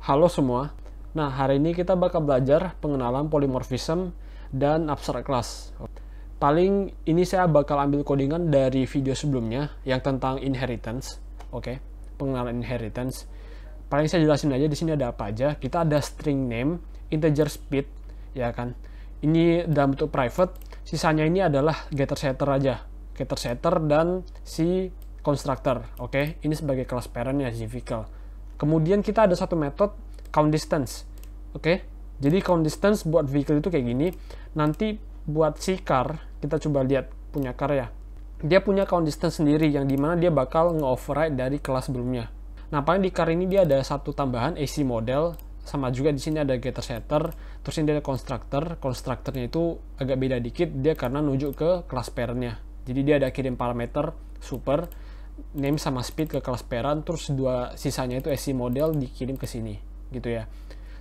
Halo semua. Nah, hari ini kita bakal belajar pengenalan polymorphism dan abstract class. Paling ini saya bakal ambil codingan dari video sebelumnya yang tentang inheritance. Oke, pengenalan inheritance. Paling saya jelasin aja di sini ada apa aja. Kita ada string name, integer speed, ya kan. Ini dalam bentuk private. Sisanya ini adalah getter setter aja. Getter setter dan si constructor. Oke, ini sebagai kelas parent ya, si vehicle. Kemudian kita ada satu metode count distance. Oke. Jadi count distance buat vehicle itu kayak gini. Nanti buat si car, kita coba lihat punya car ya. Dia punya count distance sendiri yang dimana dia bakal nge-override dari kelas sebelumnya. Nah, paling di car ini dia ada satu tambahan AC model, sama juga di sini ada getter setter, terus ini ada constructor. Constructornya itu agak beda dikit, dia karena nuju ke kelas parentnya. Jadi dia ada kirim parameter super name sama speed ke kelas parent, terus dua sisanya itu AC model dikirim ke sini gitu ya.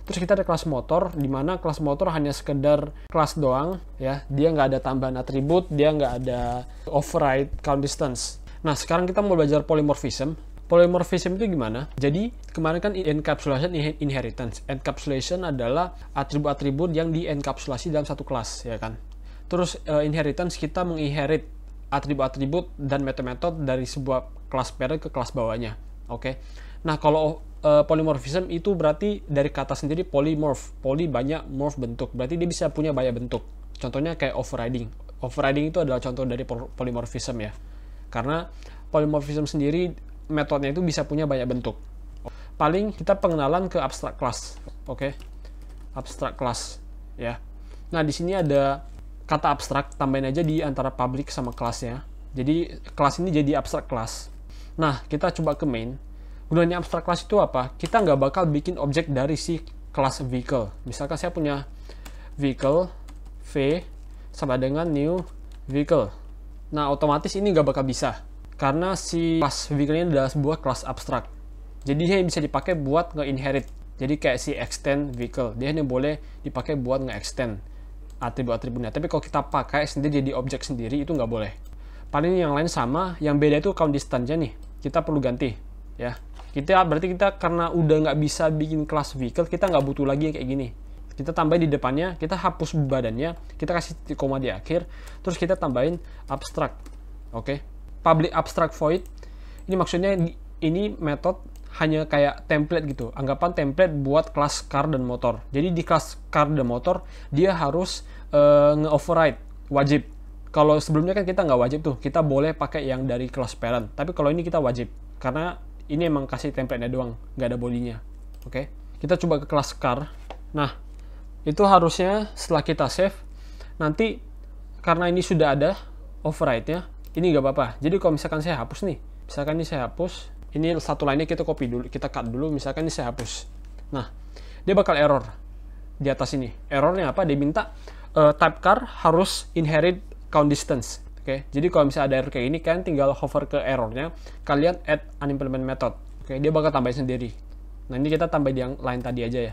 Terus kita ada kelas motor, di mana kelas motor hanya sekedar kelas doang ya, dia nggak ada tambahan atribut, dia nggak ada override count distance. Nah, sekarang kita mau belajar polymorphism. Polymorphism itu gimana? Jadi kemarin kan encapsulation inheritance. Encapsulation adalah atribut-atribut yang dienkapsulasi dalam satu kelas ya kan. Terus inheritance kita menginherit atribut-atribut dan metode-metode dari sebuah kelas parent ke kelas bawahnya. Oke. Nah, kalau polymorphism itu berarti dari kata sendiri polymorph. Poly banyak, morph bentuk. Berarti dia bisa punya banyak bentuk. Contohnya kayak overriding. Overriding itu adalah contoh dari polymorphism ya. Karena polymorphism sendiri metodenya itu bisa punya banyak bentuk. Paling kita pengenalan ke abstract class. Oke. Abstract class ya. Nah, di sini ada kata abstrak, tambahin aja di antara public sama kelasnya. Jadi kelas ini jadi abstract class. Nah, kita coba ke main. Gunanya abstract class itu apa? Kita nggak bakal bikin objek dari si kelas vehicle. Misalkan saya punya vehicle V sama dengan new vehicle. Nah, otomatis ini nggak bakal bisa. Karena si kelas vehicle ini adalah sebuah kelas abstrak. Jadi dia bisa dipakai buat nge-inherit. Jadi kayak si extend vehicle. Dia hanya boleh dipakai buat nge-extend atribut-atributnya. Tapi kalau kita pakai sendiri jadi objek sendiri itu nggak boleh. Paling yang lain sama, yang beda itu count distance-nya nih. Kita perlu ganti ya. Berarti kita karena udah nggak bisa bikin kelas vehicle, kita nggak butuh lagi yang kayak gini. Kita tambahin di depannya, kita hapus badannya, kita kasih koma di akhir, terus kita tambahin abstract. Oke. Public abstract void. Ini maksudnya ini metode hanya kayak template gitu, anggapan template buat kelas car dan motor. Jadi di kelas car dan motor dia harus nge-override, wajib. Kalau sebelumnya kan kita nggak wajib tuh, kita boleh pakai yang dari kelas parent. Tapi kalau ini kita wajib, karena ini emang kasih template-nya doang, nggak ada bodinya. Oke, kita coba ke kelas car. Nah, itu harusnya setelah kita save, nanti karena ini sudah ada override-nya, ini nggak apa-apa. Jadi kalau misalkan saya hapus nih, misalkan ini saya hapus, ini satu lainnya kita copy dulu, kita cut dulu, misalkan ini saya hapus. Nah, dia bakal error di atas ini. Errornya apa? Dia minta type car harus inherit count distance. Oke, jadi kalau misalnya ada error kayak ini, kalian tinggal hover ke errornya, kalian add unimplement method. Oke, dia bakal tambahin sendiri. Nah, ini kita tambah di yang lain tadi aja ya.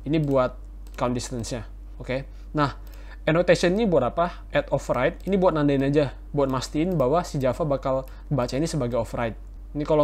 Ini buat count distance-nya. Oke, nah annotation ini buat apa? Add override. Ini buat nandain aja, buat mastiin bahwa si Java bakal baca ini sebagai override. Ini kalau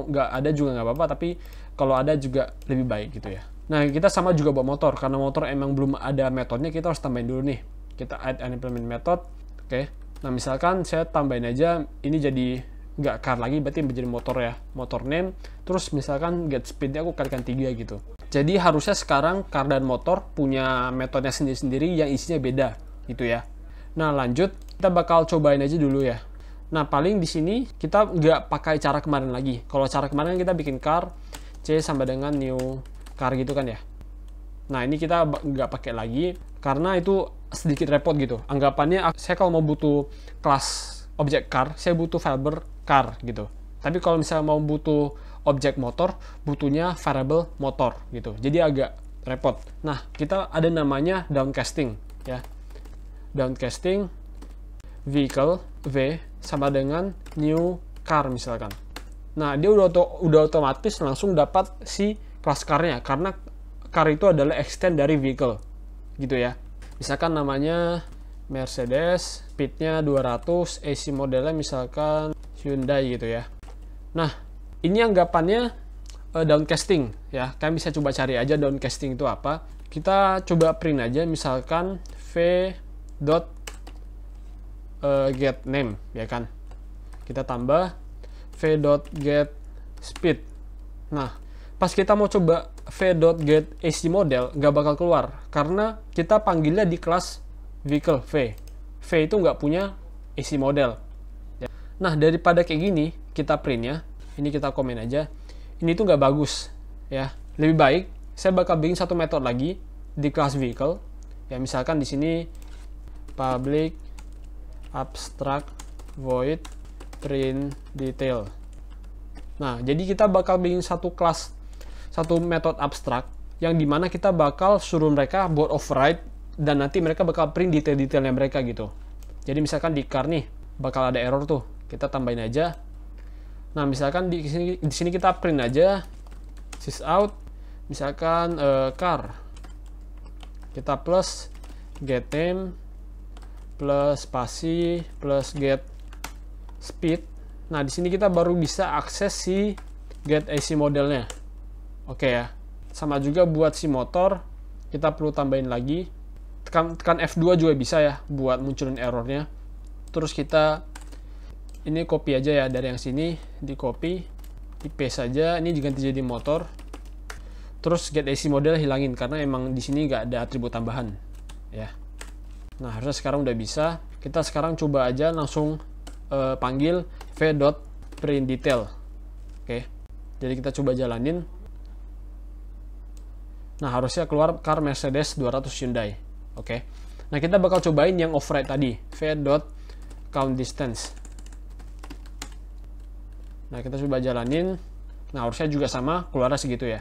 nggak ada juga nggak apa-apa, tapi kalau ada juga lebih baik gitu ya. Nah, kita sama juga buat motor. Karena motor emang belum ada metodenya, kita harus tambahin dulu nih. Kita add unimplement method. Oke. Nah, misalkan saya tambahin aja, ini jadi nggak car lagi, berarti menjadi motor ya. Motor name, terus misalkan get speed-nya aku kalikan 3 gitu. Jadi harusnya sekarang car dan motor punya metodenya sendiri-sendiri yang isinya beda gitu ya. Nah, lanjut, kita bakal cobain aja dulu ya. Nah, paling di sini kita nggak pakai cara kemarin lagi. Kalau cara kemarin kita bikin car, C sama dengan new car gitu kan ya. Nah, ini kita nggak pakai lagi, karena itu sedikit repot gitu. Anggapannya, saya kalau mau butuh kelas objek car, saya butuh variable car gitu. Tapi kalau misalnya mau butuh objek motor, butuhnya variable motor gitu. Jadi agak repot. Nah, kita ada namanya downcasting ya. Downcasting vehicle V sama dengan new car misalkan. Nah, dia udah otomatis langsung dapat si kelas car-nya, karena car itu adalah extend dari vehicle gitu ya. Misalkan namanya Mercedes, speednya 200, AC modelnya misalkan Hyundai gitu ya. Nah, ini anggapannya downcasting ya. Kalian bisa coba cari aja downcasting itu apa. Kita coba print aja misalkan v.getName ya kan. Kita tambah v.getSpeed. Nah, pas kita mau coba v.getACModel nggak bakal keluar karena kita panggilnya di kelas vehicle v. V itu nggak punya AC model. Nah, daripada kayak gini, kita print ya. Ini kita komen aja. Ini tuh nggak bagus ya. Lebih baik saya bakal bikin satu metode lagi di kelas vehicle. Ya misalkan di sini public abstract void print detail. Nah, jadi kita bakal bikin satu kelas, satu metode abstrak yang dimana kita bakal suruh mereka buat override dan nanti mereka bakal print detail-detailnya mereka gitu. Jadi misalkan di car nih bakal ada error tuh, kita tambahin aja. Nah, misalkan di sini kita print aja sysout misalkan car. Kita plus getName plus spasi plus getSpeed. Nah, di sini kita baru bisa akses si getAC modelnya. Oke ya. Sama juga buat si motor, kita perlu tambahin lagi. Tekan F2 juga bisa ya buat munculin errornya. Terus kita ini copy aja ya dari yang sini, di copy, di paste saja. Ini diganti jadi motor. Terus getAC model hilangin karena emang di sini nggak ada atribut tambahan ya. Nah, harusnya sekarang udah bisa. Kita sekarang coba aja langsung panggil v.printDetail. Oke. Jadi kita coba jalanin. Nah, harusnya keluar car Mercedes 200 Hyundai. Oke. Nah, kita bakal cobain yang override tadi, v.countDistance. Nah, kita coba jalanin. Nah, harusnya juga sama, keluarnya segitu ya.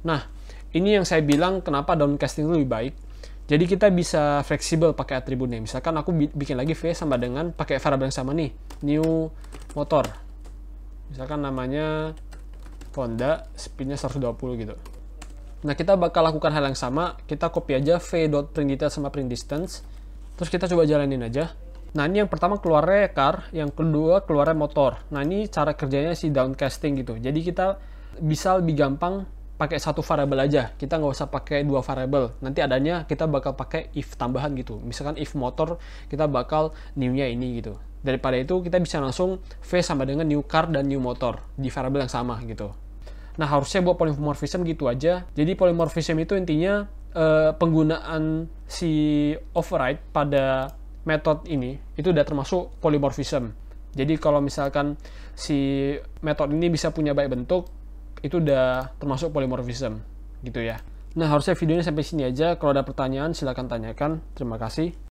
Nah, ini yang saya bilang kenapa downcasting lebih baik. Jadi kita bisa fleksibel pakai atributnya. Misalkan aku bikin lagi v sama dengan pakai variabel yang sama nih, new motor. Misalkan namanya Honda, speednya 120 gitu. Nah, kita bakal lakukan hal yang sama. Kita copy aja v.printDetail sama printDistance. Terus kita coba jalanin aja. Nah, ini yang pertama keluarnya car, yang kedua keluarnya motor. Nah, ini cara kerjanya si downcasting gitu. Jadi kita bisa lebih gampang pakai satu variabel aja. Kita nggak usah pakai dua variabel. Nanti adanya kita bakal pakai if tambahan gitu. Misalkan if motor, kita bakal new-nya ini gitu. Daripada itu kita bisa langsung v sama dengan new car dan new motor di variabel yang sama gitu. Nah, harusnya buat polymorphism gitu aja. Jadi polymorphism itu intinya penggunaan si override pada metode ini itu udah termasuk polymorphism. Jadi kalau misalkan si metode ini bisa punya banyak bentuk, itu udah termasuk polymorphism gitu ya. Nah, harusnya videonya sampai sini aja. Kalau ada pertanyaan silahkan tanyakan. Terima kasih.